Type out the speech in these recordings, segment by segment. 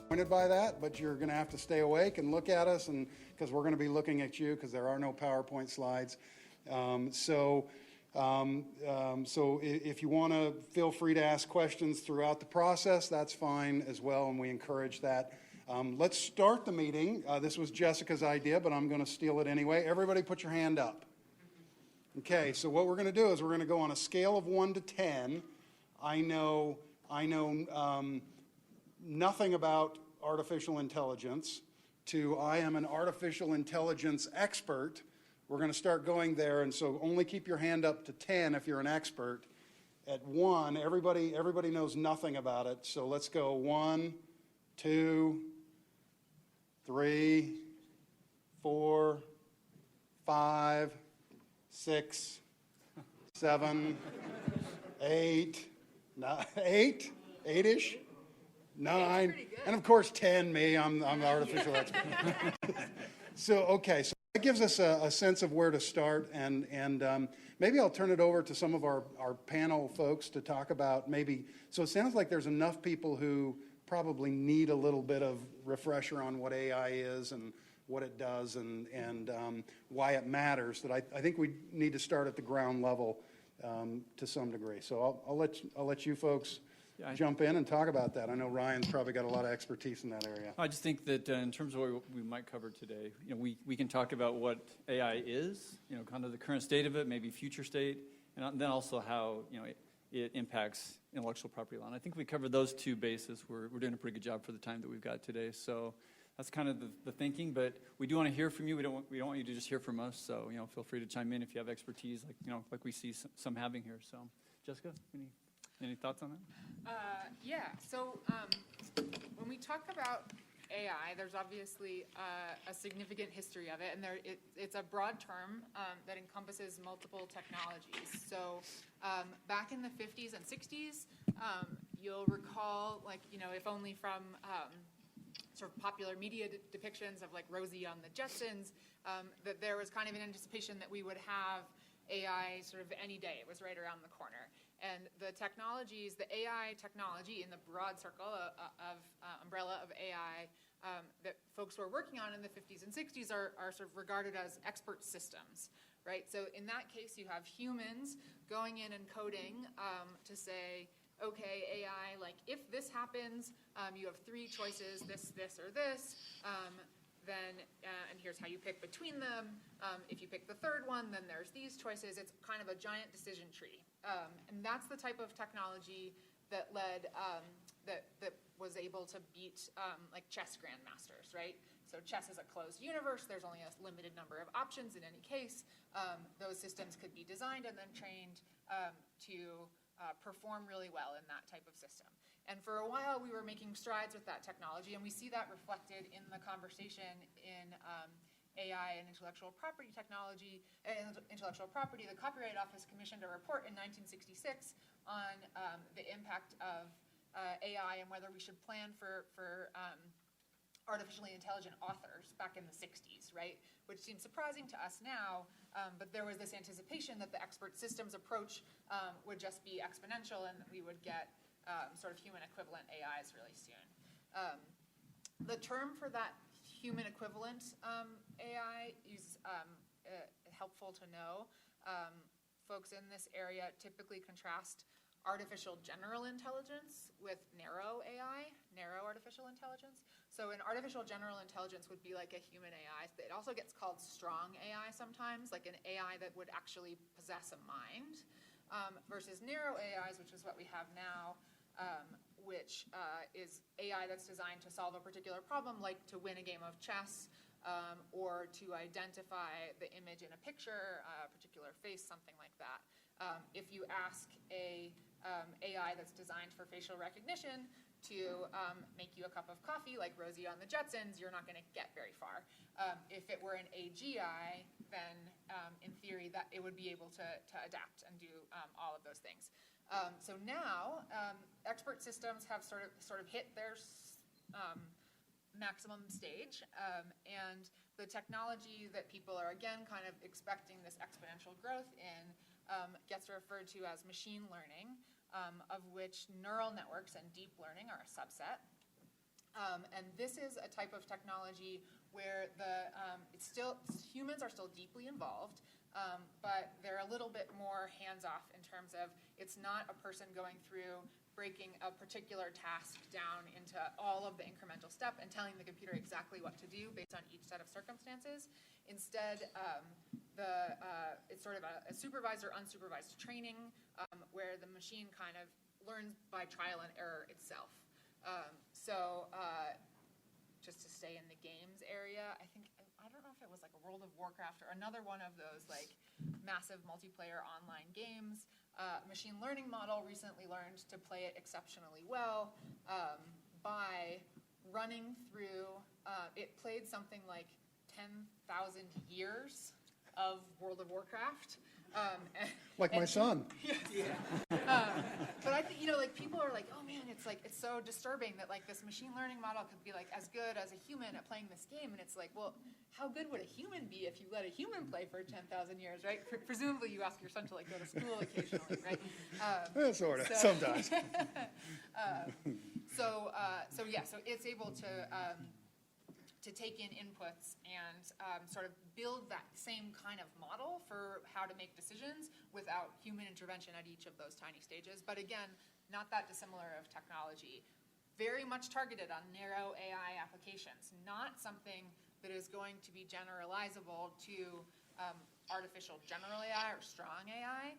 disappointed by that, but you're going to have to stay awake and look at us, and because we're going to be looking at you because there are no PowerPoint slides. So if you want to, feel free to ask questions throughout the process. That's fine as well, and we encourage that. Let's start the meeting. This was Jessica's idea, but I'm going to steal it anyway. Everybody put your hand up. Okay, so what we're going to do is we're going to go on a scale of 1 to 10. I know nothing about artificial intelligence to I am an artificial intelligence expert. We're going to start going there, and so only keep your hand up to 10 if you're an expert. At 1, everybody knows nothing about it, so let's go 1, 2, 3, 4, 5, 6, 7, 8, 9, 8-ish, 9, and of course 10, me, I'm the artificial expert. So that gives us a sense of where to start, and maybe I'll turn it over to some of our panel folks to talk about so it sounds like there's enough people who probably need a little bit of refresher on what AI is and what it does and why it matters, that I think we need to start at the ground level to some degree. So I'll let you folks jump in and talk about that. I know Ryan's probably got a lot of expertise in that area. I just think that in terms of what we might cover today, we can talk about what AI is, kind of the current state of it, maybe future state, and then also how it impacts intellectual property law. And I think we covered those two bases. We're doing a pretty good job for the time that we've got today. So that's kind of the thinking. But we do want to hear from you. We don't want you to just hear from us. So feel free to chime in if you have expertise, like we see some having here. So Jessica, any thoughts on that? So when we talk about AI, there's obviously a significant history of it, and it's a broad term that encompasses multiple technologies. So back in the 50s and 60s, you'll recall, if only from sort of popular media depictions of Rosie on the Jetsons, that there was kind of an anticipation that we would have AI sort of any day. It was right around the corner. And the technologies, the AI technology in the broad circle of umbrella of AI that folks were working on in the 50s and 60s are sort of regarded as expert systems, right? So in that case, you have humans going in and coding to say, okay, AI, if this happens, you have 3 choices, this, or this. Then, and here's how you pick between them. If you pick the third one, then there's these choices. It's kind of a giant decision tree. And that's the type of technology that led, that was able to beat chess grandmasters, right? So chess is a closed universe. There's only a limited number of options in any case. Those systems could be designed and then trained to perform really well in that type of system. And for a while, we were making strides with that technology, and we see that reflected in the conversation in AI and intellectual property technology. Intellectual property, the Copyright Office commissioned a report in 1966 on the impact of AI and whether we should plan for artificially intelligent authors back in the 60s, right? Which seems surprising to us now, but there was this anticipation that the expert systems approach would just be exponential and that we would get sort of human equivalent AIs really soon. The term for that human equivalent AI is helpful to know. Folks in this area typically contrast artificial general intelligence with narrow AI, narrow artificial intelligence. So an artificial general intelligence would be like a human AI. It also gets called strong AI sometimes, like an AI that would actually possess a mind, versus narrow AIs, which is what we have now, which is AI that's designed to solve a particular problem, like to win a game of chess, or to identify the image in a picture, a particular face, something like that. If you ask a AI that's designed for facial recognition to make you a cup of coffee, like Rosie on the Jetsons, you're not going to get very far. If it were an AGI, then in theory that it would be able to adapt and do all of those things. So now, expert systems have sort of hit their maximum stage, and the technology that people are again kind of expecting this exponential growth in gets referred to as machine learning, of which neural networks and deep learning are a subset. And this is a type of technology where humans are still deeply involved, but they're a little bit more hands-off in terms of it's not a person going through breaking a particular task down into all of the incremental step and telling the computer exactly what to do based on each set of circumstances. Instead, it's sort of a supervised or unsupervised training where the machine kind of learns by trial and error itself. Just to stay in the games area, I don't know if it was like a World of Warcraft or another one of those like massive multiplayer online games. Machine learning model recently learned to play it exceptionally well by running through, it played something like 10,000 years of World of Warcraft. Like my son. Yeah. But I think, like people are like, oh man, it's so disturbing that like this machine learning model could be like as good as a human at playing this game. And it's like, well, how good would a human be if you let a human play for 10,000 years, right? Presumably you ask your son to like go to school occasionally, right? Sort of, sometimes. So it's able to take in inputs and sort of build that same kind of model for how to make decisions without human intervention at each of those tiny stages. But again, not that dissimilar of technology. Very much targeted on narrow AI applications, not something that is going to be generalizable to artificial general AI or strong AI.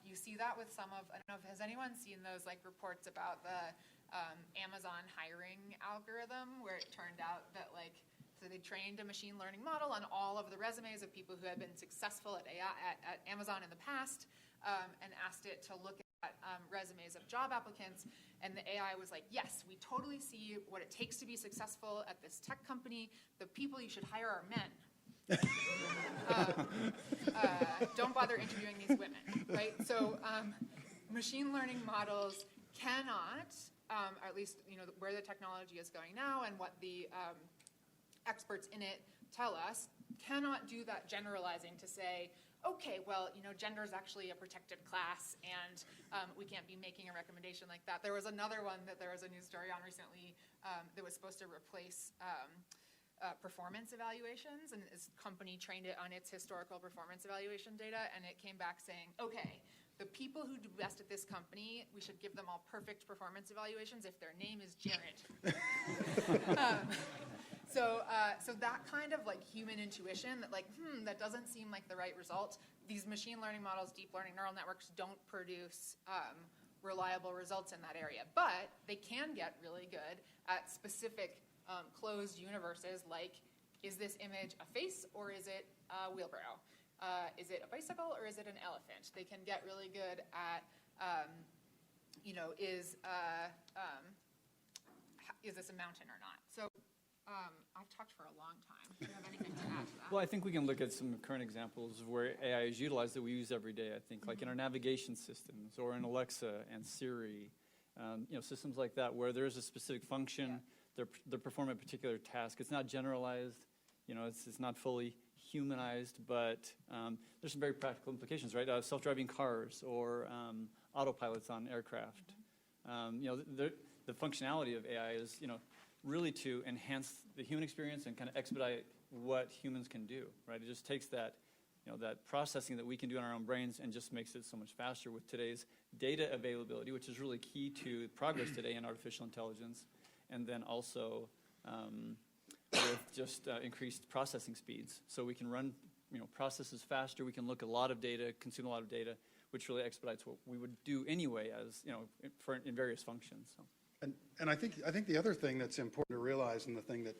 You see that with some of, I don't know, has anyone seen those like reports about the Amazon hiring algorithm where it turned out that so they trained a machine learning model on all of the resumes of people who had been successful at Amazon in the past and asked it to look at resumes of job applicants, and the AI was like, yes, we totally see what it takes to be successful at this tech company. The people you should hire are men. Don't bother interviewing these women, right? So machine learning models cannot, at least where the technology is going now and what the experts in it tell us, cannot do that generalizing to say, okay, well, gender is actually a protected class and we can't be making a recommendation like that. There was another one that there was a news story on recently that was supposed to replace performance evaluations, and this company trained it on its historical performance evaluation data, and it came back saying, okay, the people who do best at this company, we should give them all perfect performance evaluations if their name is Jared. So that kind of human intuition that that doesn't seem like the right result. These machine learning models, deep learning neural networks don't produce reliable results in that area, but they can get really good at specific closed universes like, is this image a face or is it a wheelbarrow? Is it a bicycle or is it an elephant? They can get really good at, is this a mountain or not? So I've talked for a long time. Do you have anything to add to that? Well, I think we can look at some current examples of where AI is utilized that we use every day, I think, like in our navigation systems or in Alexa and Siri, systems like that where there is a specific function, they're performing a particular task. It's not generalized, it's not fully humanized, but there's some very practical implications, right? Self-driving cars or autopilots on aircraft. The functionality of AI is, really to enhance the human experience and kind of expedite what humans can do, right? It just takes that, that processing that we can do in our own brains and just makes it so much faster with today's data availability, which is really key to progress today in artificial intelligence, and then also with just increased processing speeds. So we can run, processes faster, we can look at a lot of data, consume a lot of data, which really expedites what we would do anyway as, in various functions. So. And I think the other thing that's important to realize, and the thing that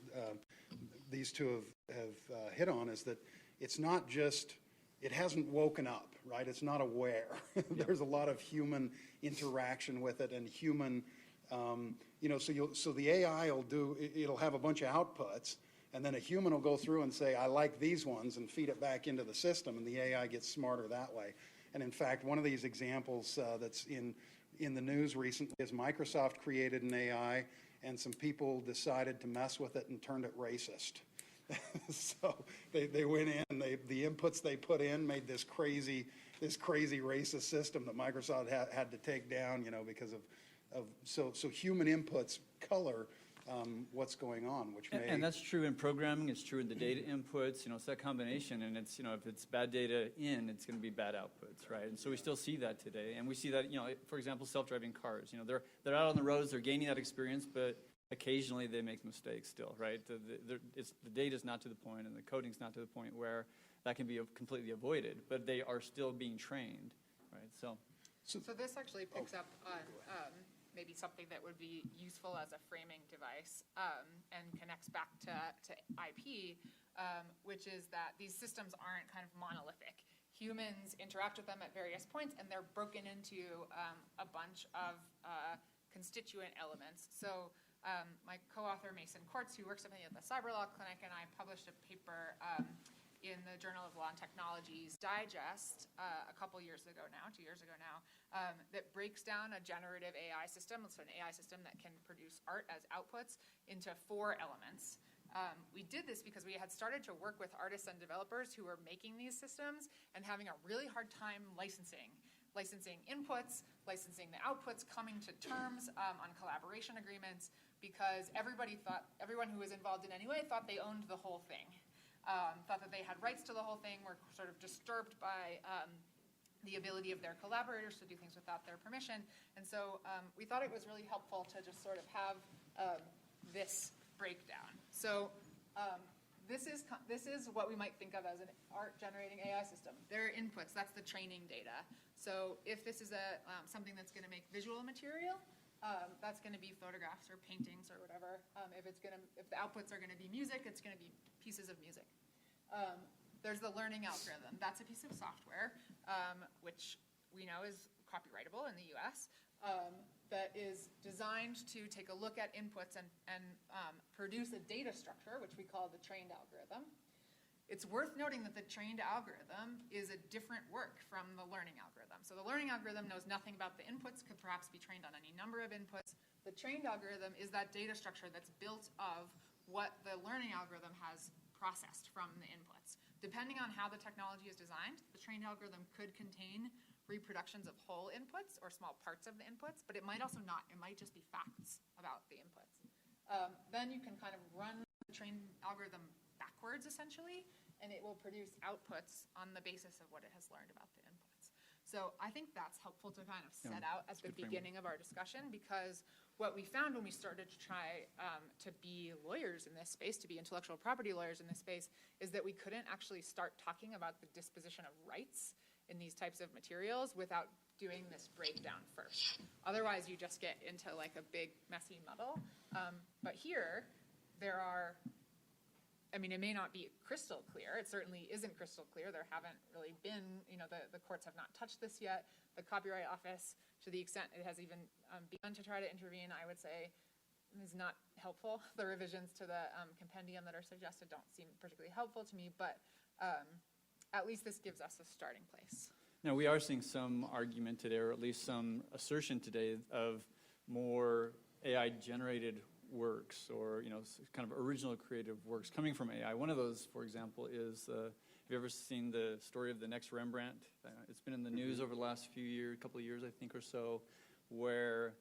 these two have hit on, is that it's not just, it hasn't woken up, right? It's not aware. There's a lot of human interaction with it and human, so the AI it'll have a bunch of outputs, and then a human will go through and say, I like these ones, and feed it back into the system, and the AI gets smarter that way. And in fact, one of these examples that's in the news recently is Microsoft created an AI, and some people decided to mess with it and turned it racist. So they went in, the inputs they put in made this crazy racist system that Microsoft had to take down, because of so human inputs color what's going on, which may... And that's true in programming, it's true in the data inputs, it's that combination, and it's, if it's bad data in, it's going to be bad outputs, right? And so we still see that today, and we see that, for example, self-driving cars, they're out on the roads, they're gaining that experience, but occasionally they make mistakes still, right? The data's not to the point, and the coding's not to the point where that can be completely avoided, but they are still being trained, right? So this actually picks up on maybe something that would be useful as a framing device and connects back to IP, which is that these systems aren't kind of monolithic. Humans interact with them at various points, and they're broken into a bunch of constituent elements. So my co-author, Mason Kortz, who works with me at the Cyber Law Clinic, and I published a paper in the Journal of Law and Technology's Digest a couple years ago now, 2 years ago now, that breaks down a generative AI system, so an AI system that can produce art as outputs, into 4 elements. We did this because we had started to work with artists and developers who were making these systems and having a really hard time licensing inputs, licensing the outputs, coming to terms on collaboration agreements, because everyone who was involved in any way thought they owned the whole thing. Thought that they had rights to the whole thing, were sort of disturbed by the ability of their collaborators to do things without their permission. And so we thought it was really helpful to just sort of have this breakdown. So this is what we might think of as an art-generating AI system. There are inputs, that's the training data. So if this is something that's going to make visual material, that's going to be photographs or paintings or whatever. If the outputs are going to be music, it's going to be pieces of music. There's the learning algorithm. That's a piece of software, which we know is copyrightable in the US, that is designed to take a look at inputs and produce a data structure, which we call the trained algorithm. It's worth noting that the trained algorithm is a different work from the learning algorithm. So the learning algorithm knows nothing about the inputs, could perhaps be trained on any number of inputs. The trained algorithm is that data structure that's built of what the learning algorithm has processed from the inputs. Depending on how the technology is designed, the trained algorithm could contain reproductions of whole inputs or small parts of the inputs, but it might also not. It might just be facts about the inputs. Then you can kind of run the trained algorithm backwards, essentially, and it will produce outputs on the basis of what it has learned about the inputs. So I think that's helpful to kind of set out at the beginning of our discussion, because what we found when we started to try to be lawyers in this space, to be intellectual property lawyers in this space, is that we couldn't actually start talking about the disposition of rights in these types of materials without doing this breakdown first. Otherwise, you just get into like a big, messy muddle. But here, there are, it may not be crystal clear. It certainly isn't crystal clear. There haven't really been, the courts have not touched this yet. The Copyright Office, to the extent it has even begun to try to intervene, I would say, is not helpful. The revisions to the compendium that are suggested don't seem particularly helpful to me, but at least this gives us a starting place. Now, we are seeing some argument today, or at least some assertion today, of more AI-generated works, or kind of original creative works coming from AI. One of those, for example, is have you ever seen the story of the Next Rembrandt? It's been in the news over the last couple of years, I think, or so, where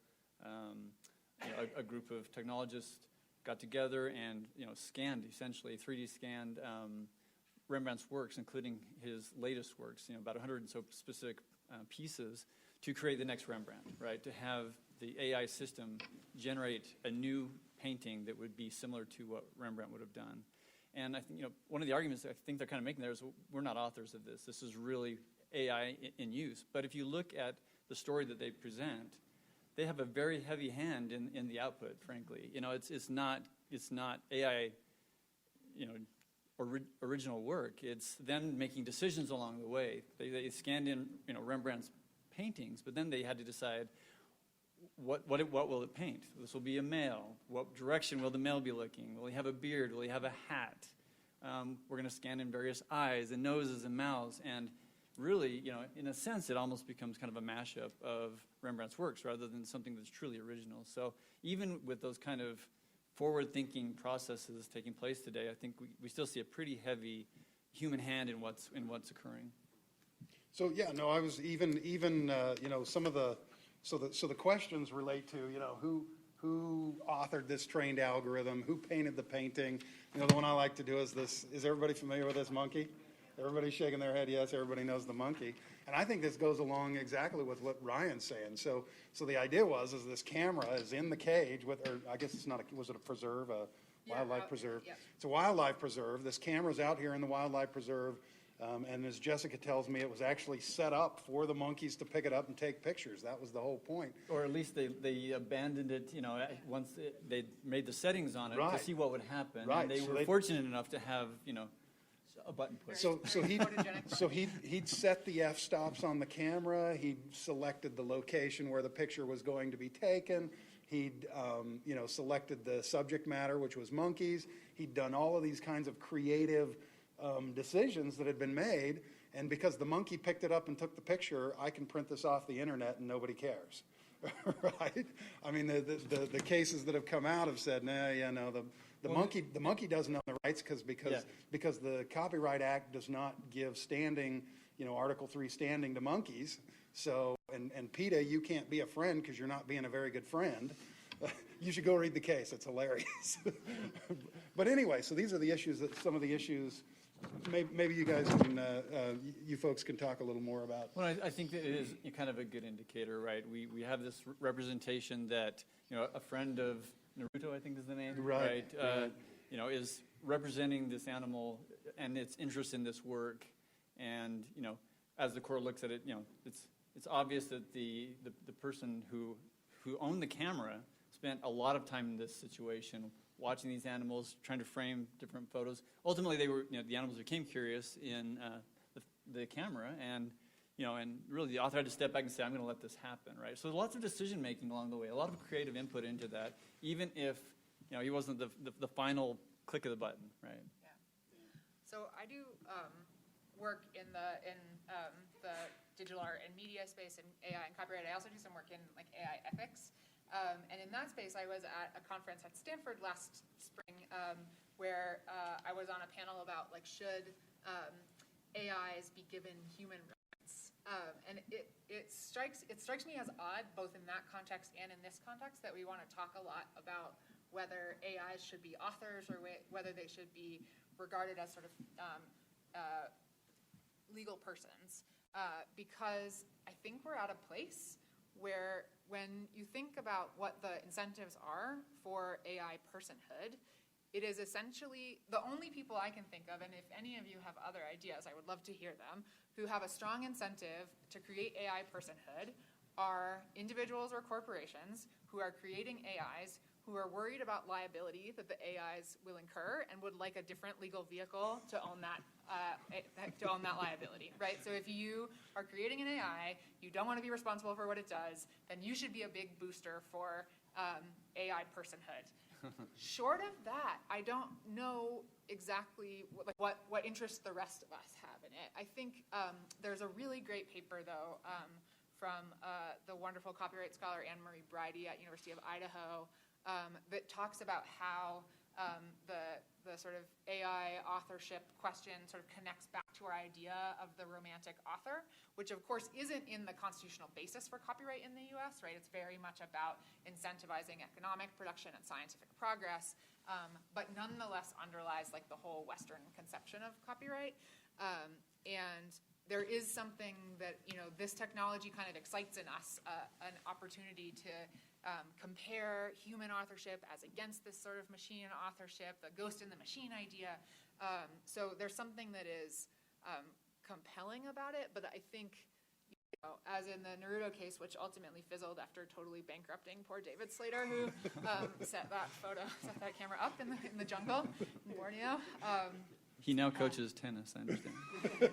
a group of technologists got together and scanned, essentially 3D scanned Rembrandt's works, including his latest works, about 100 and so specific pieces, to create the next Rembrandt, right? To have the AI system generate a new painting that would be similar to what Rembrandt would have done. And I think, one of the arguments I think they're kind of making there is we're not authors of this. This is really AI in use. But if you look at the story that they present, they have a very heavy hand in the output, frankly. It's not AI, original work. It's them making decisions along the way. They scanned in, Rembrandt's paintings, but then they had to decide what will it paint? This will be a male. What direction will the male be looking? Will he have a beard? Will he have a hat? We're going to scan in various eyes and noses and mouths, and really, in a sense, it almost becomes kind of a mashup of Rembrandt's works rather than something that's truly original. So even with those kind of forward-thinking processes taking place today, I think we still see a pretty heavy human hand in what's occurring. So yeah, no, I was even some of the so the questions relate to who authored this trained algorithm, who painted the painting. You know, the one I like to do is this. Is everybody familiar with this monkey? Everybody's shaking their head, yes, everybody knows the monkey. And I think this goes along exactly with what Ryan's saying. So the idea is this camera is in the cage with, or I guess it's not, was it a preserve, a wildlife preserve? Yeah. It's a wildlife preserve. This camera's out here in the wildlife preserve. And as Jessica tells me, it was actually set up for the monkeys to pick it up and take pictures. That was the whole point. Or at least they abandoned it, you know, once they made the settings on it Right. to see what would happen. Right. And they So were fortunate enough to have, you know, a button push. He'd set the f-stops on the camera. He'd selected the location where the picture was going to be taken. He'd, selected the subject matter, which was monkeys. He'd done all of these kinds of creative decisions that had been made. And because the monkey picked it up and took the picture, I can print this off the internet and nobody cares. Right? I mean, the cases that have come out have said, the monkey doesn't own the rights because the Copyright Act does not give standing, Article 3 standing to monkeys. So, and PETA, you can't be a friend because you're not being a very good friend. You should go read the case. It's hilarious. But anyway, so these are the issues some of the issues. Maybe you guys can, you folks can talk a little more about. Well, I think that it is kind of a good indicator, right? We have this representation that, a friend of Naruto, I think is the name, right? Is representing this animal and its interest in this work. And, as the court looks at it, it's obvious that the person who owned the camera spent a lot of time in this situation, watching these animals, trying to frame different photos. Ultimately, the animals became curious in the camera, and really the author had to step back and say, I'm going to let this happen, right? So there's lots of decision making along the way, a lot of creative input into that, even if he wasn't the final click of the button, right? Yeah. So I do work in the digital art and media space and AI and copyright. I also do some work in like AI ethics. And in that space, I was at a conference at Stanford last spring where I was on a panel about should AIs be given human rights? And it strikes me as odd, both in that context and in this context, that we want to talk a lot about whether AIs should be authors or whether they should be regarded as sort of legal persons, because I think we're at a place where when you think about what the incentives are for AI personhood, it is essentially the only people I can think of, and if any of you have other ideas, I would love to hear them, who have a strong incentive to create AI personhood are individuals or corporations who are creating AIs who are worried about liability that the AIs will incur and would like a different legal vehicle to own that liability, right? So if you are creating an AI, you don't want to be responsible for what it does, then you should be a big booster for AI personhood. Short of that, I don't know exactly what interest the rest of us have in it. I think there's a really great paper, though, from the wonderful copyright scholar Anne-Marie Bridey at University of Idaho that talks about how the sort of AI authorship question sort of connects back to our idea of the romantic author, which of course isn't in the constitutional basis for copyright in the US, right? It's very much about incentivizing economic production and scientific progress, but nonetheless underlies the whole Western conception of copyright. And there is something that, this technology kind of excites in us, an opportunity to compare human authorship as against this sort of machine authorship, the ghost in the machine idea. So there's something that is compelling about it, but I think, as in the Naruto case, which ultimately fizzled after totally bankrupting poor David Slater, who set that camera up in the jungle in Borneo. He now coaches tennis, I understand. Poor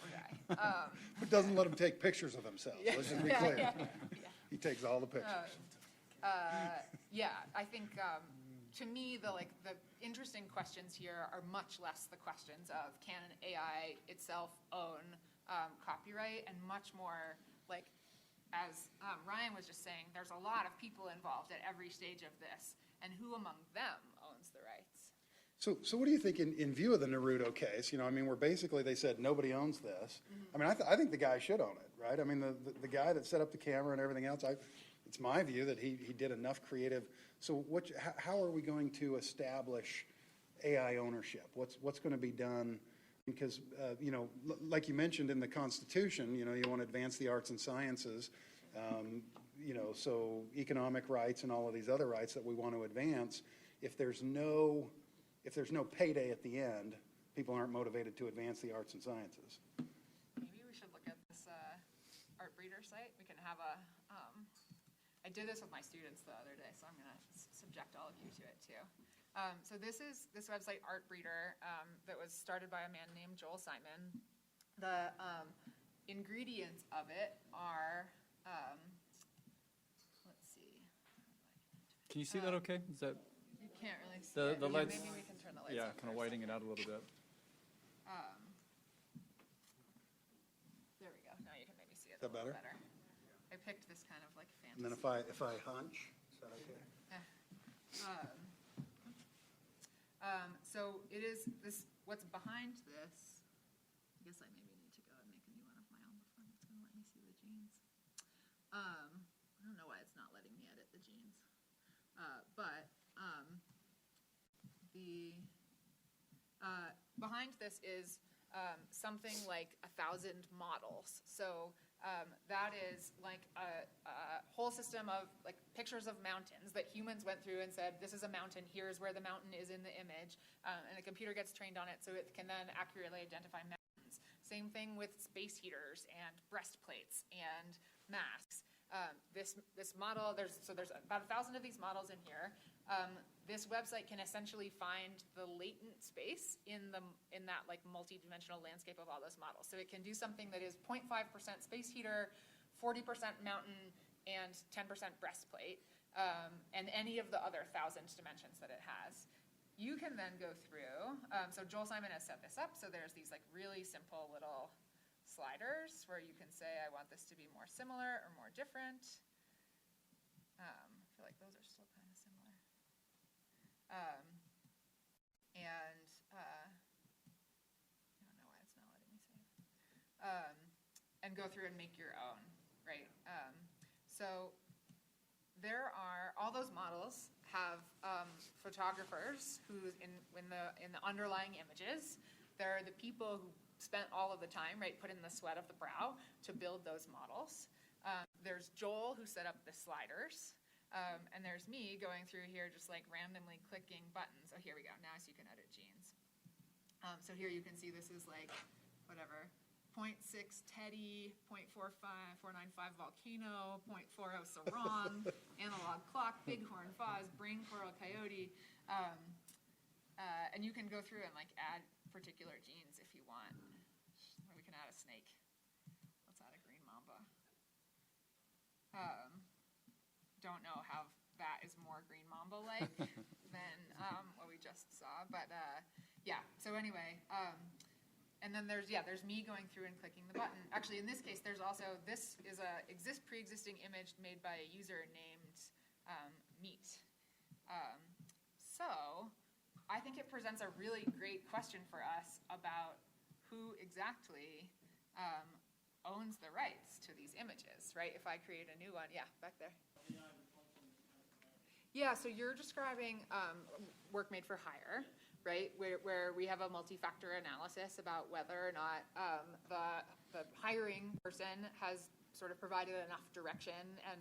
guy. It doesn't let them take pictures of themselves. Yeah. Let's just be clear. Yeah. He takes all the pictures. I think to me the interesting questions here are much less the questions of can an AI itself own copyright, and much more as Ryan was just saying, there's a lot of people involved at every stage of this, and who among them owns the rights? So what do you think in view of the Naruto case? Where basically they said nobody owns this. I mean, I think the guy should own it, right? I mean, the guy that set up the camera and everything else, it's my view that he did enough creative. So how are we going to establish AI ownership? What's going to be done? Because, like you mentioned in the Constitution, you want to advance the arts and sciences, so economic rights and all of these other rights that we want to advance. If there's no payday at the end, people aren't motivated to advance the arts and sciences. Maybe we should look at this art breeder site. We can have I did this with my students the other day, so I'm going to subject all of you to it too. So this is this website, Art Breeder, that was started by a man named Joel Simon. The ingredients of it are, let's see. Can you see that okay? Is that You can't really see the it. Yeah, lights? maybe we can turn the lights Yeah, up kind of for a whitening it second. out a little bit. There we go. Now you can maybe see it Is that a little better? I picked this kind of like fantasy. And then if I hunch, is that okay? So it is this. What's behind this? I guess I maybe need to go and make a new one of my own before it's going to let me see the genes. I don't know why it's not letting me edit the genes, but the behind this is something like 1,000 models. So that is like a whole system of like pictures of mountains that humans went through and said, this is a mountain, here's where the mountain is in the image, and the computer gets trained on it so it can then accurately identify mountains. Same thing with space heaters and breastplates and masks. This model, there's about 1,000 of these models in here. This website can essentially find the latent space in that like multi-dimensional landscape of all those models. So it can do something that is 0.5% space heater, 40% mountain, and 10% breastplate, and any of the other 1,000 dimensions that it has. You can then go through, so Joel Simon has set this up, so there's these like really simple little sliders where you can say, I want this to be more similar or more different. I feel like those are still kind of similar. I don't know why it's not letting me save. And go through and make your own, right? So there are, all those models have photographers who in the underlying images. There are the people who spent all of the time, right, put in the sweat of the brow to build those models. There's Joel who set up the sliders. And there's me going through here just like randomly clicking buttons. Oh, here we go. Now so you can edit genes. So here you can see this is like, whatever, 0.6 Teddy, 0.45495 Volcano, 0.40 Sarong, Analog Clock, Bighorn Foz, Brain Coral Coyote. And you can go through and like add particular genes if you want. We can add a snake. Let's add a green mamba. Don't know how that is more green mamba-like than what we just saw, but yeah. So anyway, and then there's me going through and clicking the button. Actually, in this case, there's also this is a pre-existing image made by a user named Meat. So I think it presents a really great question for us about who exactly owns the rights to these images, right? If I create a new one, yeah, back there. Yeah, so you're describing work made for hire, right? Where we have a multi-factor analysis about whether or not the hiring person has sort of provided enough direction and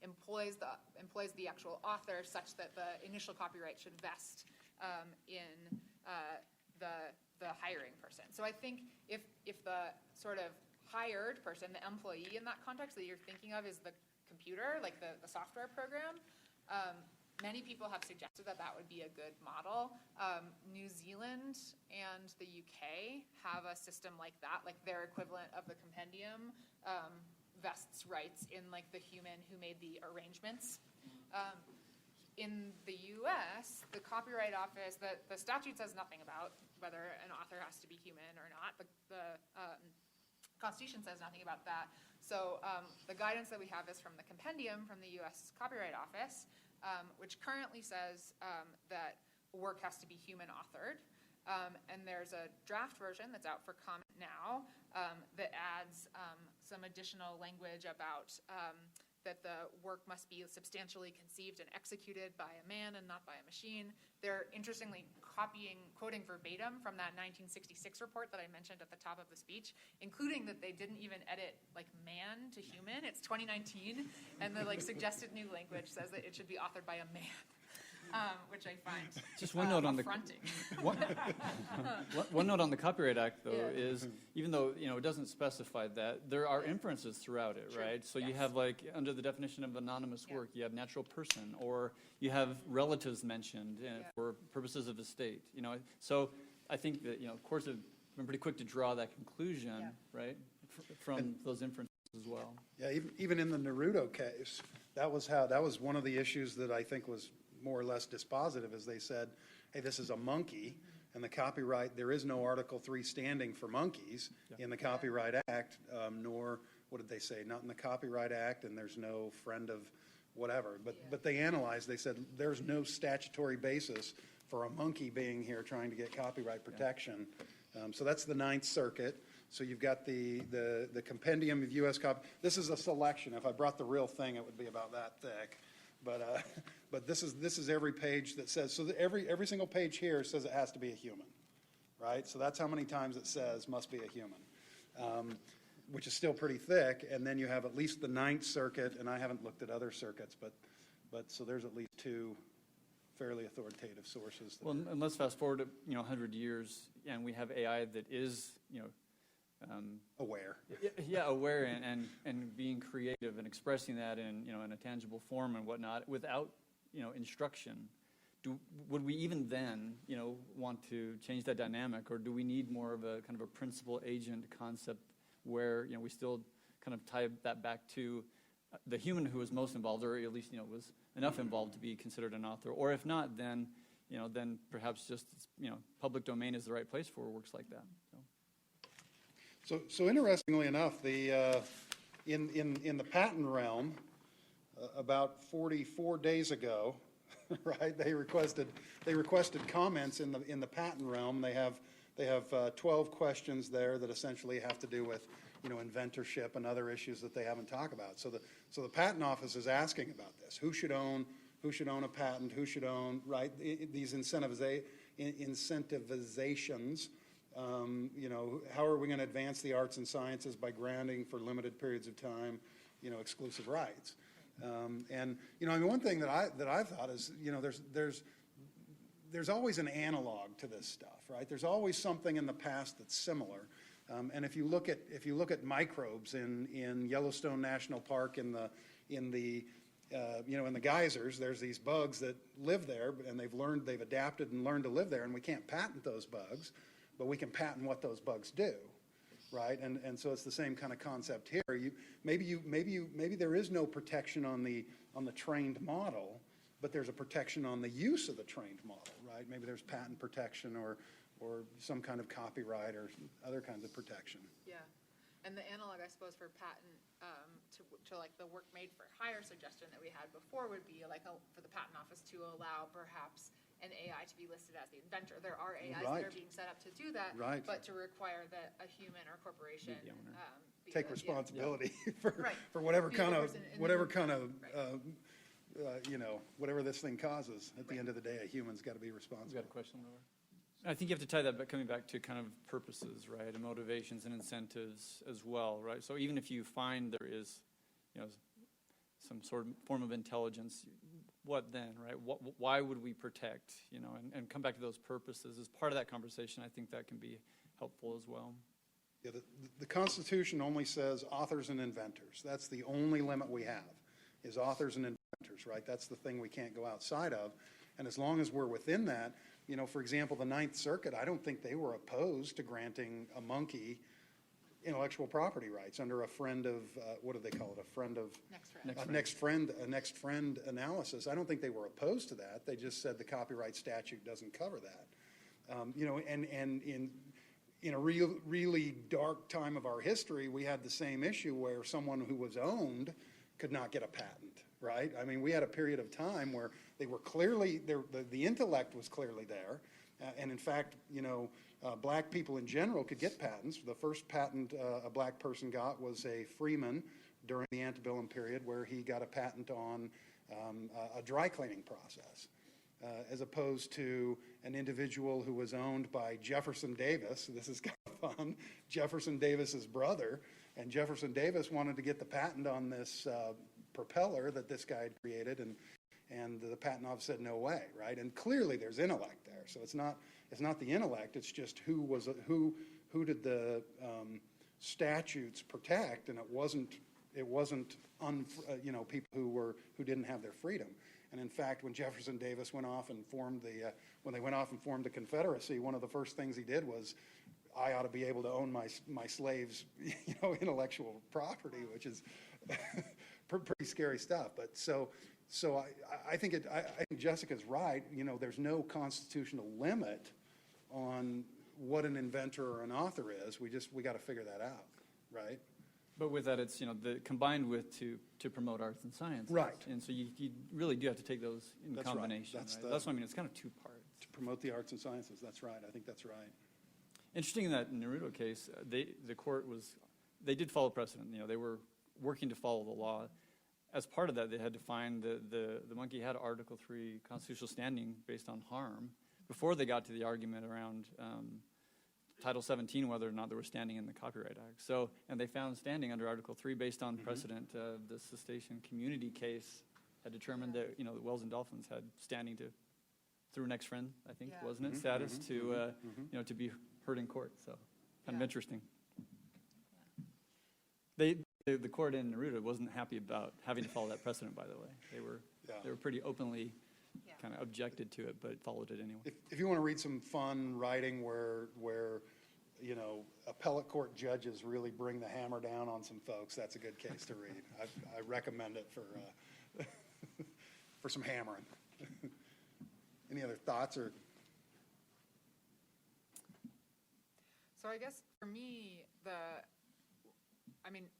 employs the actual author such that the initial copyright should vest in the hiring person. So I think if the sort of hired person, the employee in that context that you're thinking of is the computer, like the software program, many people have suggested that would be a good model. New Zealand and the UK have a system like that, like their equivalent of the compendium vests rights in like the human who made the arrangements. In the US, the Copyright Office, the statute says nothing about whether an author has to be human or not. The Constitution says nothing about that. So the guidance that we have is from the compendium from the US Copyright Office, which currently says that work has to be human authored. And there's a draft version that's out for comment now that adds some additional language about that the work must be substantially conceived and executed by a man and not by a machine. They're interestingly quoting verbatim from that 1966 report that I mentioned at the top of the speech, including that they didn't even edit like man to human. It's 2019, and the like suggested new language says that it should be authored by a man. Which I find just one note on affronting. One note on the Copyright Act, though, Yeah. is even though it doesn't specify that, there are inferences throughout it, Sure. right? So you Yes. have like under the definition of anonymous Yeah. work, you have natural person, or you have relatives mentioned Yeah. for purposes of estate. So I think that courts have been pretty quick to draw that conclusion, Yeah. right, from those inferences as well. Yeah, even in the Naruto case, that was one of the issues that I think was more or less dispositive, as they said, hey, this is a monkey, and the copyright, there is no Article 3 standing for monkeys in the Copyright Act, nor, what did they say, not in the Copyright Act, and there's no friend of whatever. But they analyzed, they said, there's no statutory basis for a monkey being here trying to get copyright protection. So that's the Ninth Circuit. So you've got the compendium of U.S. This is a selection. If I brought the real thing, it would be about that thick. But this is every page that says, so every single page here says it has to be a human, right? So that's how many times it says must be a human, which is still pretty thick. And then you have at least the Ninth Circuit, and I haven't looked at other circuits, but so there's at least two fairly authoritative sources. Well, and let's fast forward to 100 years, and we have AI that is Aware. aware and being creative and expressing that in in a tangible form and whatnot without instruction. Would we even then want to change that dynamic, or do we need more of a kind of a principal agent concept where we still kind of tie that back to the human who was most involved, or at least was enough involved to be considered an author, or if not, then then perhaps just public domain is the right place for works like that. So interestingly enough, in the patent realm, about 44 days ago, right? They requested comments in the patent realm. They have 12 questions there that essentially have to do with inventorship and other issues that they haven't talked about. So the patent office is asking about this: who should own a patent? Who should own, right? These incentivizations. How are we going to advance the arts and sciences by granting for limited periods of time, exclusive rights? One thing that I've thought is, there's always an analog to this stuff, right? There's always something in the past that's similar. And if you look at microbes in Yellowstone National Park in the geysers, there's these bugs that live there, and they've adapted and learned to live there, and we can't patent those bugs. But we can patent what those bugs do, right? And so it's the same kind of concept here. Maybe there is no protection on the trained model, but there's a protection on the use of the trained model, right? Maybe there's patent protection or some kind of copyright or other kinds of protection. Yeah, and the analog, I suppose, for patent to like the work made for hire suggestion that we had before would be like for the patent office to allow perhaps an AI to be listed as the inventor. There are AIs that are being set up to do that, but to require that a human or corporation take responsibility for Be whatever the kind of person in whatever this thing causes. At the end of the day, a human's got to be responsible. You got a question, Laura? I think you have to tie that coming back to kind of purposes, right, and motivations and incentives as well, right? So even if you find there is, some sort of form of intelligence, what then, right? Why would we protect, and come back to those purposes as part of that conversation. I think that can be helpful as well. Yeah, the Constitution only says authors and inventors. That's the only limit we have, is authors and inventors, right? That's the thing we can't go outside of. And as long as we're within that, for example, the Ninth Circuit, I don't think they were opposed to granting a monkey intellectual property rights under a friend of, what do they call it? A friend of next friend analysis. I don't think they were opposed to that. They just said the copyright statute doesn't cover that. And in a really dark time of our history, we had the same issue where someone who was owned could not get a patent, right? I mean, we had a period of time where they were clearly, the intellect was clearly there. And in fact, black people in general could get patents. The first patent a black person got was a freeman during the antebellum period where he got a patent on a dry cleaning process, as opposed to an individual who was owned by Jefferson Davis. This is kind of fun. Jefferson Davis's brother, and Jefferson Davis wanted to get the patent on this propeller that this guy had created, and the patent office said no way, right? And clearly there's intellect there, so it's not the intellect. It's just who did the statutes protect, and it wasn't people who didn't have their freedom. And in fact, when Jefferson Davis went off and formed the Confederacy, one of the first things he did was, I ought to be able to own my slaves, intellectual property, which is pretty scary stuff. But so I think Jessica's right. There's no constitutional limit on what an inventor or an author is. We got to figure that out, right? But with that, it's combined with to promote arts and science, right? And so you really do have to take those in combination. Right. That's what I mean. It's kind of two parts. To promote the arts and sciences. That's right. I think that's right. Interesting in that Naruto case, the court they did follow precedent. They were working to follow the law. As part of that, they had to find the monkey had Article 3 constitutional standing based on harm before they got to the argument around Title 17, whether or not there was standing in the Copyright Act. So, and they found standing under Article 3 based on precedent. The cetacean community case had determined that the whales and dolphins had standing through Next Rembrandt, I think, wasn't it, status to be heard in court. So, kind of interesting. The court in Naruto wasn't happy about having to follow that precedent. By the way, they were pretty openly kind of objected to it, but followed it anyway. If you want to read some fun writing where appellate court judges really bring the hammer down on some folks, that's a good case to read. I recommend it for some hammering. Any other thoughts or? So I guess for me,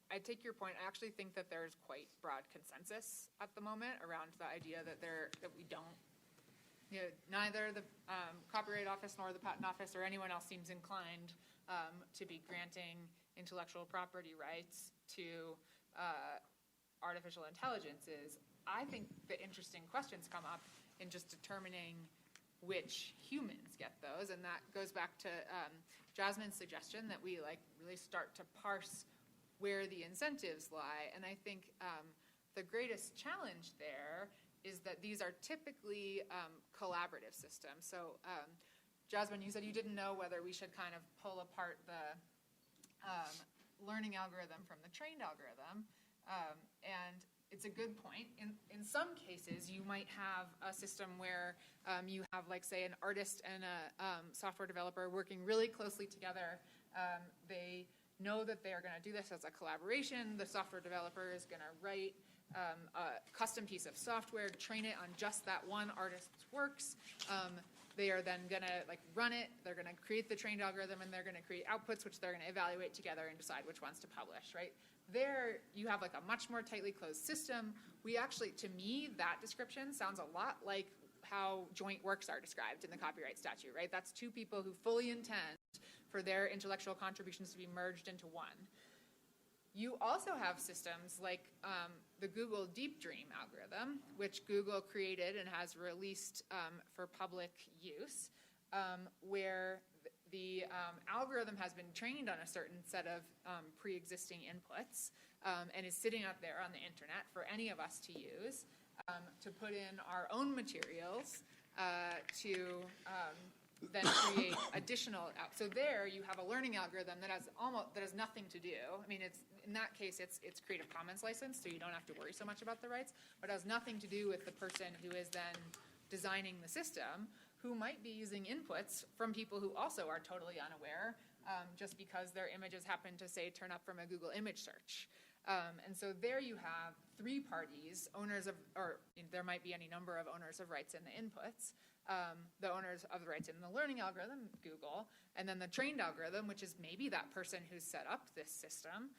I take your point. I actually think that there's quite broad consensus at the moment around the idea that we don't, neither the Copyright Office nor the Patent Office or anyone else seems inclined to be granting intellectual property rights to artificial intelligences. I think the interesting questions come up in just determining which humans get those, and that goes back to Jasmine's suggestion that we really start to parse where the incentives lie. And I think the greatest challenge there is that these are typically collaborative systems. So Jasmine, you said you didn't know whether we should kind of pull apart the learning algorithm from the trained algorithm. And it's a good point. In some cases, you might have a system where you have, say, an artist and a software developer working really closely together. They know that they are going to do this as a collaboration. The software developer is going to write a custom piece of software, train it on just that one artist's works. They are then going to run it. They're going to create the trained algorithm, and they're going to create outputs, which they're going to evaluate together and decide which ones to publish, right? There, you have a much more tightly closed system. We actually, to me, that description sounds a lot like how joint works are described in the copyright statute, right? That's two people who fully intend for their intellectual contributions to be merged into one. You also have systems like the Google Deep Dream algorithm, which Google created and has released for public use, where the algorithm has been trained on a certain set of pre-existing inputs and is sitting out there on the internet for any of us to use, to put in our own materials, to then create additional. So there you have a learning algorithm that has nothing to do. I mean, in that case, it's Creative Commons license, so you don't have to worry so much about the rights, but it has nothing to do with the person who is then designing the system, who might be using inputs from people who also are totally unaware, just because their images happen to, say, turn up from a Google image search. And so there you have three parties, there might be any number of owners of rights in the inputs, the owners of the rights in the learning algorithm, Google, and then the trained algorithm, which is maybe that person who set up this system.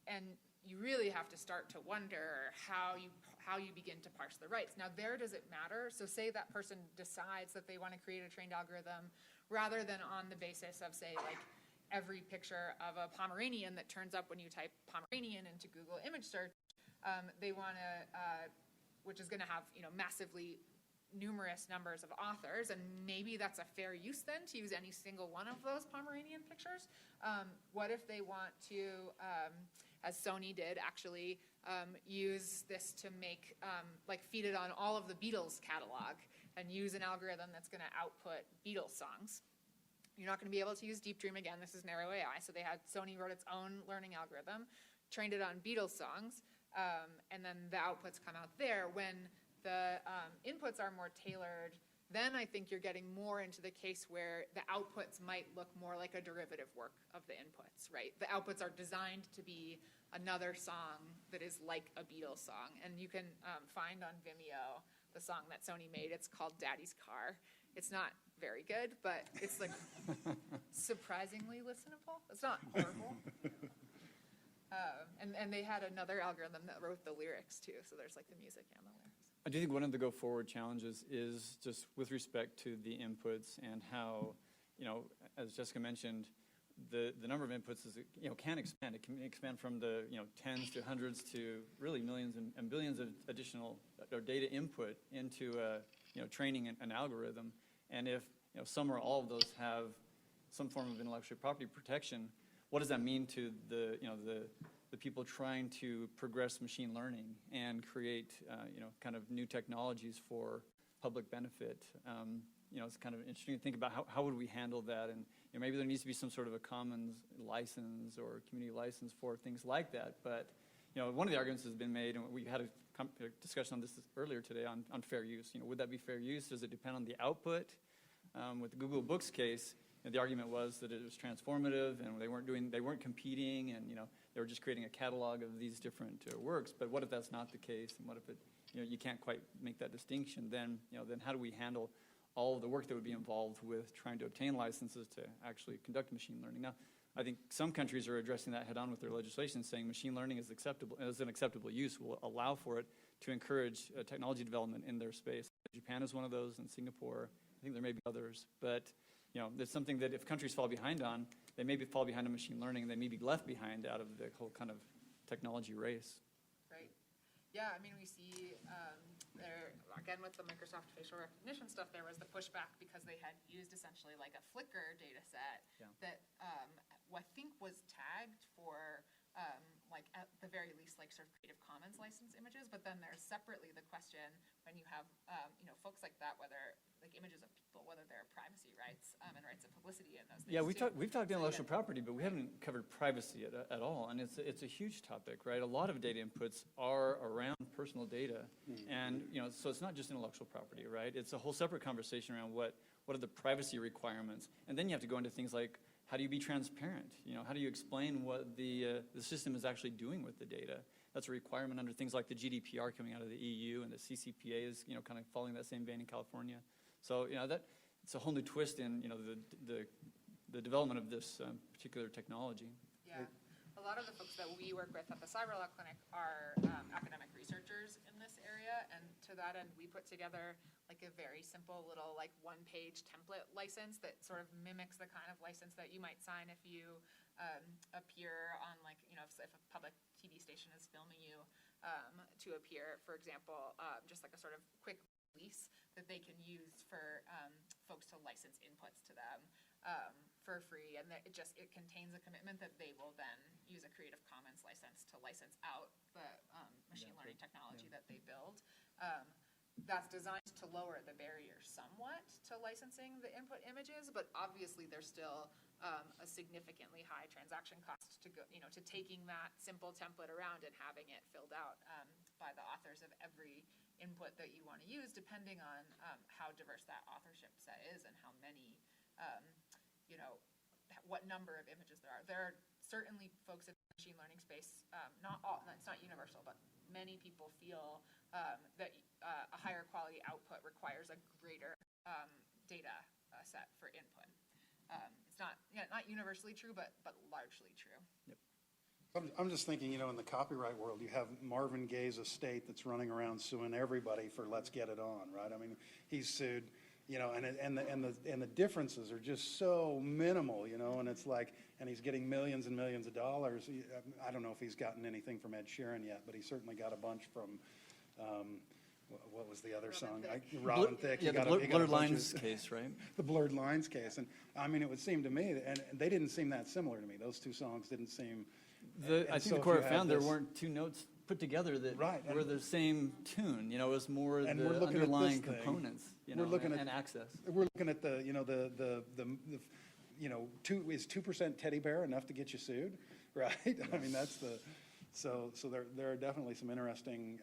And you really have to start to wonder how you begin to parse the rights. Now, does it matter? So say that person decides that they want to create a trained algorithm rather than on the basis of, say, every picture of a Pomeranian that turns up when you type Pomeranian into Google image search. They want to, which is going to have, massively numerous numbers of authors, and maybe that's a fair use then to use any single one of those Pomeranian pictures. What if they want to, as Sony did actually, use this to make, feed it on all of the Beatles catalog and use an algorithm that's going to output Beatles songs? You're not going to be able to use Deep Dream again. This is narrow AI. So Sony wrote its own learning algorithm, trained it on Beatles songs, and then the outputs come out there. When the inputs are more tailored, then I think you're getting more into the case where the outputs might look more like a derivative work of the inputs, right? The outputs are designed to be another song that is like a Beatles song. And you can find on Vimeo the song that Sony made. It's called Daddy's Car. It's not very good, but it's like surprisingly listenable. It's not horrible. And they had another algorithm that wrote the lyrics too. So there's like the music and the lyrics. I do think one of the go-forward challenges is just with respect to the inputs and how, as Jessica mentioned, the number of inputs is, can expand. It can expand from the, tens to hundreds to really millions and billions of additional data input into, training an algorithm. And if, some or all of those have some form of intellectual property protection, what does that mean to the people trying to progress machine learning and create, kind of new technologies for public benefit? It's kind of interesting to think about how would we handle that, and maybe there needs to be some sort of a commons license or community license for things like that. But one of the arguments has been made, and we had a discussion on this earlier today on fair use. Would that be fair use? Does it depend on the output? With the Google Books case, the argument was that it was transformative, and they weren't competing, and they were just creating a catalog of these different works. But what if that's not the case, and what if it, you can't quite make that distinction? Then how do we handle all of the work that would be involved with trying to obtain licenses to actually conduct machine learning? Now, I think some countries are addressing that head on with their legislation, saying machine learning is acceptable, as an acceptable use, will allow for it to encourage technology development in their space. Japan is one of those, and Singapore. I think there may be others, but there's something that if countries fall behind on, they maybe fall behind on machine learning, and they may be left behind out of the whole kind of technology race. Right. Yeah, I mean, we see there, again, with the Microsoft facial recognition stuff, there was the pushback because they had used essentially like a Flickr data set that I think was tagged for at the very least sort of Creative Commons license images. But then there's separately the question when you have folks like that, whether images of people, whether there are privacy rights and rights of publicity in those things. Yeah, we've talked intellectual property, but we haven't covered privacy at all, and it's a huge topic, right? A lot of data inputs are around personal data, and so it's not just intellectual property, right? It's a whole separate conversation around what are the privacy requirements, and then you have to go into things like how do you be transparent? How do you explain what the system is actually doing with the data? That's a requirement under things like the GDPR coming out of the EU, and the CCPA is kind of following that same vein in California. So that it's a whole new twist in the development of this particular technology. Yeah, a lot of the folks that we work with at the Cyber Law Clinic are academic researchers in this area, and to that end, we put together a very simple little one-page template license that sort of mimics the kind of license that you might sign if you appear on if a public TV station is filming you to appear, for example, just a sort of quick release that they can use for folks to license inputs to them for free, and that it contains a commitment that they will then use a Creative Commons license to license out the machine learning technology that they build. That's designed to lower the barrier somewhat to licensing the input images, but obviously there's still a significantly high transaction cost to go, to taking that simple template around and having it filled out by the authors of every input that you want to use, depending on how diverse that authorship set is and how many, what number of images there are. There are certainly folks in the machine learning space, not all, it's not universal, but many people feel that a higher quality output requires a greater data set for input. It's not universally true, but largely true. Yep. I'm just thinking, in the copyright world, you have Marvin Gaye's estate that's running around suing everybody for Let's Get It On, right? I mean, he's sued You know, and the differences are just so minimal, you know, and it's like, and he's getting millions and millions of dollars. I don't know if he's gotten anything from Ed Sheeran yet, but he certainly got a bunch from, what was the other song? Robin Thicke. Yeah, the Blurred Lines case, right? The Blurred Lines case. And I mean, it would seem to me, and they didn't seem that similar to me. Those two songs didn't seem. I think the court found there weren't two notes put together that were the same tune. You know, it was more the underlying components, you know, and access. We're looking at the, you know, the you know, is 2% teddy bear enough to get you sued, right? I mean, that's the, so there are definitely some interesting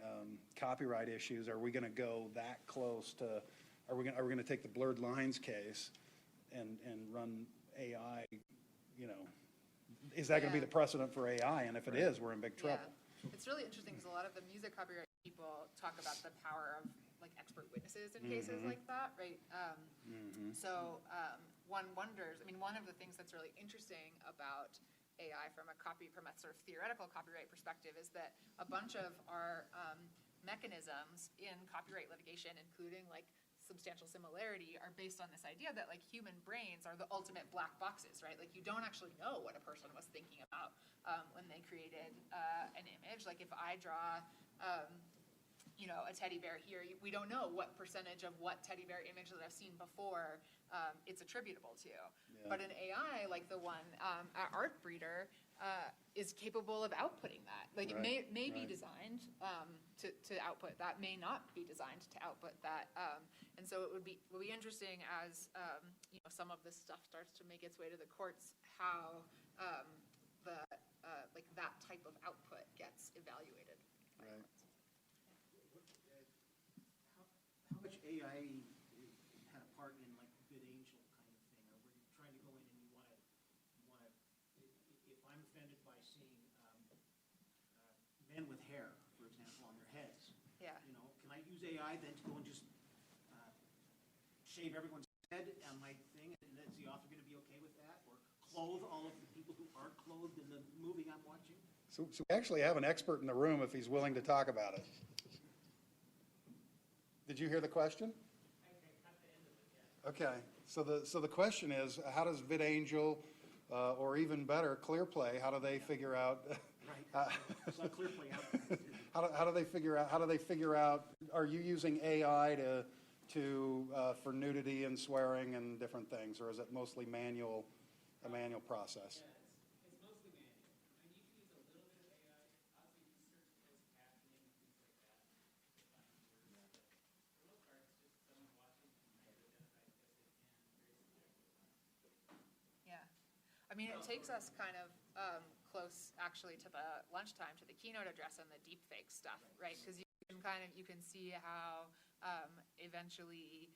copyright issues. Are we going to go that close to, are we going to take the Blurred Lines case and run AI, you know, is that going to be the precedent for AI? And if it is, we're in big trouble. Yeah. It's really interesting because a lot of the music copyright people talk about the power of like expert witnesses in cases like that, right? So one wonders, I mean, one of the things that's really interesting about AI from a sort of theoretical copyright perspective is that a bunch of our mechanisms in copyright litigation, including like substantial similarity, are based on this idea that like human brains are the ultimate black boxes, right? Like you don't actually know what a person was thinking about when they created an image. Like if I draw, you know, a teddy bear here, we don't know what percentage of what teddy bear image that I've seen before it's attributable to. Yeah. But an AI like the one at Artbreeder is capable of outputting that. Like it may be designed to output that, may not be designed to output that. And so it would be interesting as you know, some of this stuff starts to make its way to the courts, how like that type of output gets evaluated. Right. How much AI had a part in like VidAngel kind of thing, or were you trying to go in and you want to, if I'm offended by seeing men with hair, for example, on their heads, Yeah. you know, can I use AI then to go and just shave everyone's head on my thing, and is the author going to be okay with that, or clothe all of the people who aren't clothed in the movie I'm watching? So we actually have an expert in the room if he's willing to talk about it. Did you hear the question? Okay, so the question is, how does VidAngel, or even better, ClearPlay, how do they figure out? Right. It's not ClearPlay. How do they figure out? Are you using AI to for nudity and swearing and different things, or is it mostly a manual process? It's mostly manual. I mean, you can use a little bit of AI. Obviously, you can search closed captioning and things like that to find words. But for the most part, it's just someone watching and trying to identify as best they can, very subjective. Yeah. I mean, it takes us kind of close actually to the lunchtime, to the keynote address and the deepfake stuff, right? Because you can see how eventually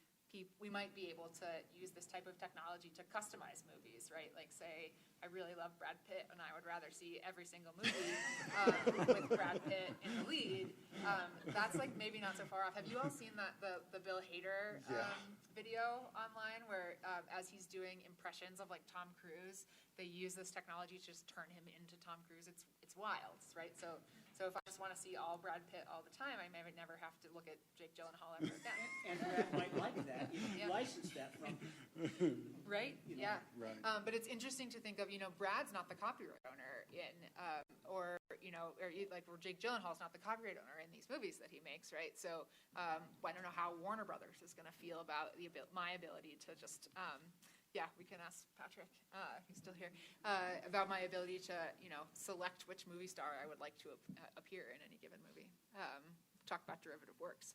we might be able to use this type of technology to customize movies, right? Like say, I really love Brad Pitt and I would rather see every single movie with Brad Pitt in the lead. That's like maybe not so far off. Have you all seen the Bill Hader video online where as he's doing impressions of like Tom Cruise, they use this technology to just turn him into Tom Cruise? It's wild, right? So if I just want to see all Brad Pitt all the time, I may never have to look at Jake Gyllenhaal ever again. And Brad might like that. You license that from. Right? You know, Yeah. Right. But it's interesting to think of, you know, Brad's not the copyright owner in, or Jake Gyllenhaal's not the copyright owner in these movies that he makes, right? So I don't know how Warner Brothers is going to feel about my ability to just, we can ask Patrick, he's still here, about my ability to, you know, select which movie star I would like to appear in any given movie. Talk about derivative works.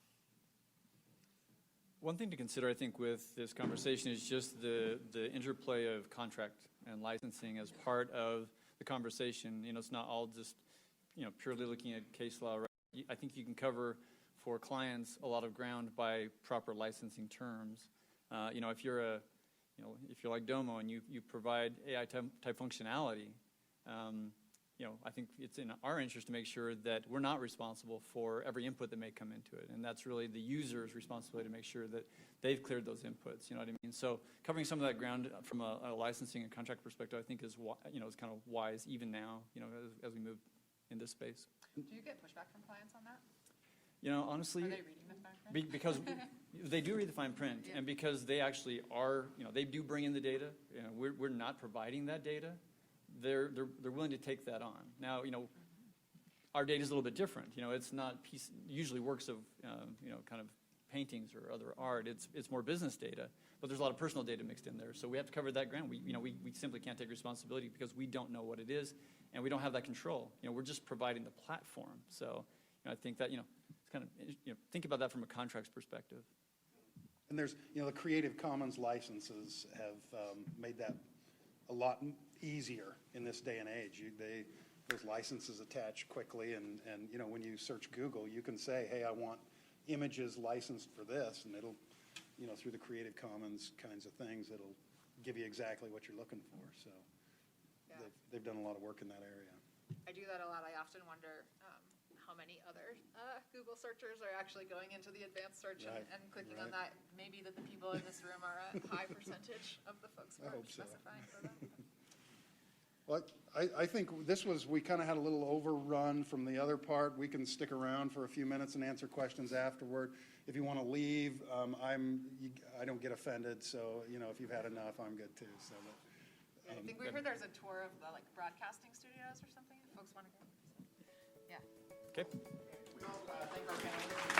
One thing to consider, I think, with this conversation is just the interplay of contract and licensing as part of the conversation. You know, it's not all just, you know, purely looking at case law. Right? I think you can cover for clients a lot of ground by proper licensing terms. You know, if you're like Domo and you provide AI type functionality, you know, I think it's in our interest to make sure that we're not responsible for every input that may come into it. And that's really the user's responsibility to make sure that they've cleared those inputs, you know what I mean? So covering some of that ground from a licensing and contract perspective, I think is kind of wise even now, you know, as we move in this space. Do you get pushback from clients on that? Honestly, Are they reading the fine print? because they do read the fine print, Yeah. and because they actually are, they do bring in the data. We're not providing that data. They're willing to take that on. Now, our data is a little bit different. It's not usually works of, kind of paintings or other art. It's more business data, but there's a lot of personal data mixed in there. So we have to cover that ground. We simply can't take responsibility because we don't know what it is, and we don't have that control. We're just providing the platform. So I think that, it's kind of, think about that from a contracts perspective. And there's, the Creative Commons licenses have made that a lot easier in this day and age. Those licenses attach quickly, and when you search Google, you can say, hey, I want images licensed for this, and it'll, through the Creative Commons kinds of things, it'll give you exactly what you're looking for. So Yeah. they've done a lot of work in that area. I do that a lot. I often wonder how many other Google searchers are actually going into the advanced search Right, and clicking on right. that. Maybe that the people in this room are a high percentage of the folks who I are hope so. specifying for them. Well, I think we kind of had a little overrun from the other part. We can stick around for a few minutes and answer questions afterward. If you want to leave, I don't get offended, so, if you've had enough, I'm good too, so. Yeah, I think we heard there's a tour of the broadcasting studios or something. Folks want to go? Yeah. Okay. Thank our panelists.